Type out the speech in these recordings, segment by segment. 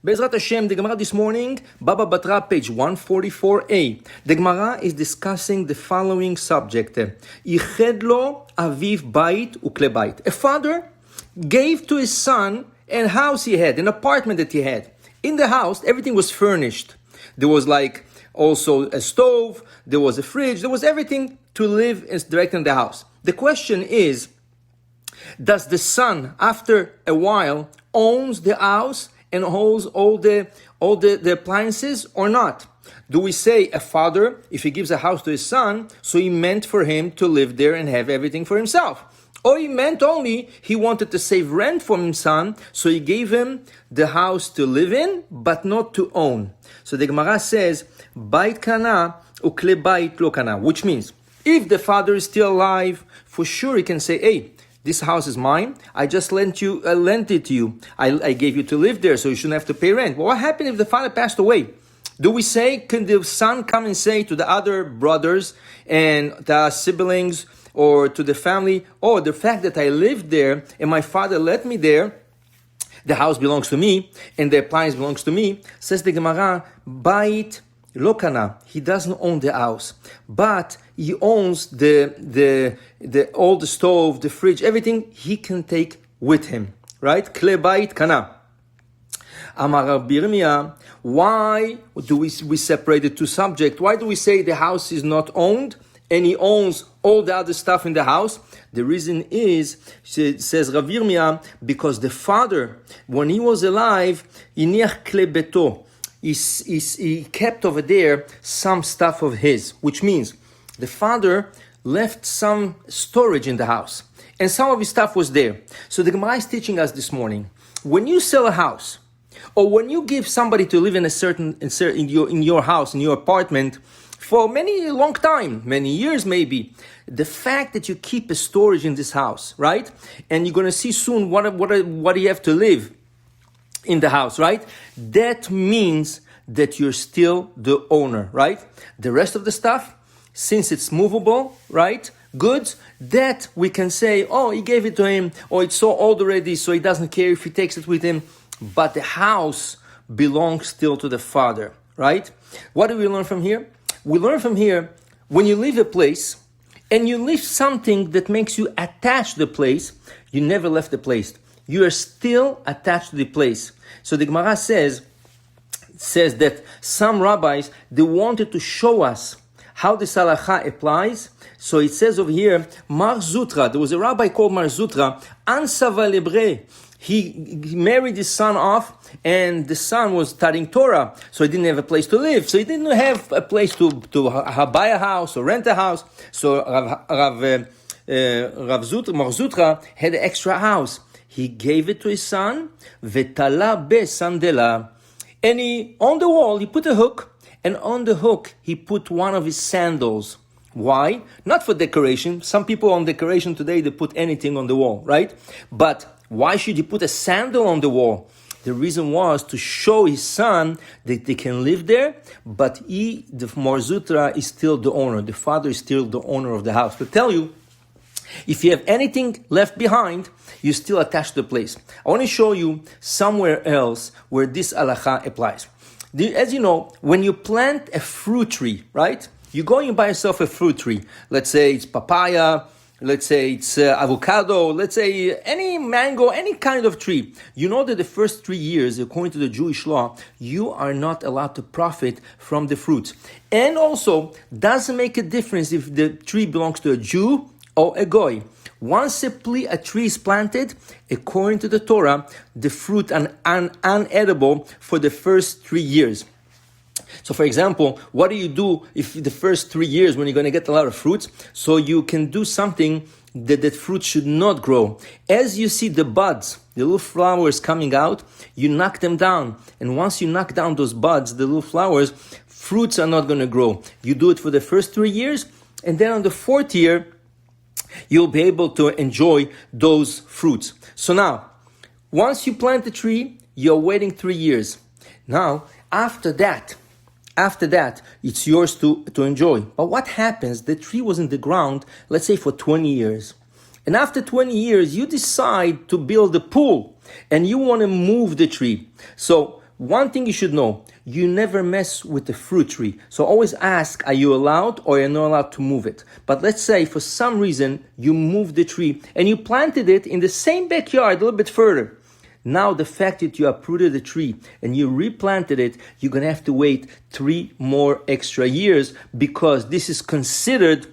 Be'ezrat Hashem, the Gemara this morning, Baba Batra, page 144a. The Gemara is discussing the following subject. Ichad lo aviv bait ukle bait. A father gave to his son a house he had, an apartment that he had. In the house, everything was furnished. There was like also a stove, there was a fridge, there was everything to live directly in the house. The question is, does the son, after a while, owns the house and holds all the appliances or not? Do we say a father, if he gives a house to his son, so he meant for him to live there and have everything for himself? Or he meant only he wanted to save rent from his son, so he gave him the house to live in, but not to own. So the Gemara says, Bait kana ukle bait lo kana, which means, if the father is still alive, for sure he can say, hey, this house is mine. I just lent it to you. I gave you to live there, so you shouldn't have to pay rent. Well, what happened if the father passed away? Do we say, can the son come and say to the other brothers and the siblings or to the family, oh, the fact that I lived there and my father let me there, the house belongs to me and the appliance belongs to me? Says the Gemara, Bait lo kana. He doesn't own the house, but he owns the all the stove, the fridge, everything he can take with him, right? Kle bait kana. Amar Rabbi Yirmiyah, why do we separate the two subjects? Why do we say the house is not owned and he owns all the other stuff in the house? The reason is, says Rabbi Yirmiyah, because the father, when he was alive, iniach kle beto, he kept over there some stuff of his, which means the father left some storage in the house and some of his stuff was there. So the Gemara is teaching us this morning, when you sell a house, or when you give somebody to live in your house, in your apartment, for long time, many years maybe, the fact that you keep a storage in this house, right? And you're going to see soon what you have to live in the house, right? That means that you're still the owner, right? The rest of the stuff, since it's movable, right? Goods, that we can say, oh, he gave it to him, or it's so old already, so he doesn't care if he takes it with him. But the house belongs still to the father, right? What do we learn from here? We learn from here, when you leave a place and you leave something that makes you attached to the place, you never left the place. You are still attached to the place. So the Gemara says that some rabbis, they wanted to show us how this halacha applies. So it says over here, Mar Zutra, there was a rabbi called Mar Zutra, Ansava Lebre. He married his son off, and the son was studying Torah, so he didn't have a place to live. So he didn't have a place to buy a house or rent a house. So Mar Zutra had an extra house. He gave it to his son, Vetala be Sandal. And on the wall, he put a hook, and on the hook, he put one of his sandals. Why? Not for decoration. Some people on decoration today, they put anything on the wall, right? But why should he put a sandal on the wall? The reason was to show his son that they can live there, but the Mar Zutra is still the owner. The father is still the owner of the house. To tell you, if you have anything left behind, you're still attached to the place. I want to show you somewhere else where this halacha applies. As you know, when you plant a fruit tree, right? You go and you buy yourself a fruit tree. Let's say it's papaya, let's say it's avocado, let's say any mango, any kind of tree. You know that the first 3 years, according to the Jewish law, you are not allowed to profit from the fruits. And also, doesn't make a difference if the tree belongs to a Jew or a Goy. Once a tree is planted, according to the Torah, the fruit are unedible for the first 3 years. So for example, what do you do if the first 3 years when you're going to get a lot of fruits? So you can do something that fruit should not grow. As you see the buds, the little flowers coming out, you knock them down. And once you knock down those buds, the little flowers, fruits are not going to grow. You do it for the first 3 years, and then on the 4th year, you'll be able to enjoy those fruits. So now, once you plant the tree, you're waiting 3 years. Now, after that, it's yours to enjoy. But what happens? The tree was in the ground, let's say for 20 years. And after 20 years, you decide to build a pool and you want to move the tree. So one thing you should know, you never mess with the fruit tree. So always ask, are you allowed or are you not allowed to move it? But let's say for some reason you moved the tree and you planted it in the same backyard a little bit further. Now the fact that you uprooted the tree and you replanted it, you're going to have to wait 3 more extra years because this is considered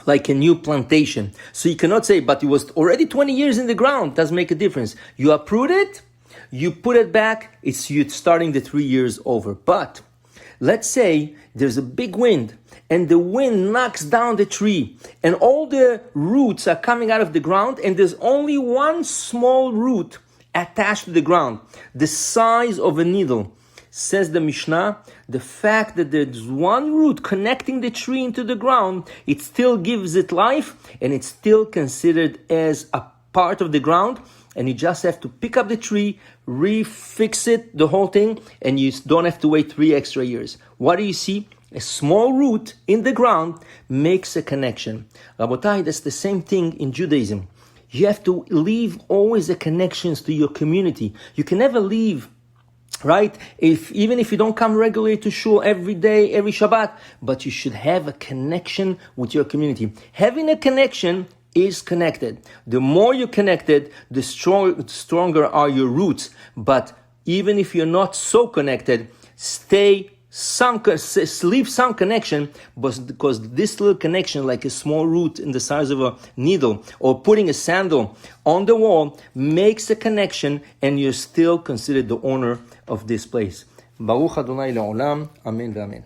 like a new plantation. So you cannot say, but it was already 20 years in the ground. Doesn't make a difference. You uproot it, you put it back, it's you starting the 3 years over. But let's say there's a big wind and the wind knocks down the tree and all the roots are coming out of the ground and there's only one small root attached to the ground, the size of a needle. Says the Mishnah, the fact that there's one root connecting the tree into the ground, it still gives it life and it's still considered as a part of the ground, and you just have to pick up the tree, refix it, the whole thing, and you don't have to wait 3 extra years. What do you see? A small root in the ground makes a connection. Rabotai, that's the same thing in Judaism. You have to leave always the connections to your community. You can never leave, right? Even if you don't come regularly to shul every day, every Shabbat, but you should have a connection with your community. Having a connection is connected. The more you're connected, the stronger are your roots. But even if you're not so connected, leave some connection, but because this little connection, like a small root in the size of a needle, or putting a sandal on the wall, makes a connection, and you're still considered the owner of this place. Baruch Adonai Le'olam. Amen v'amen.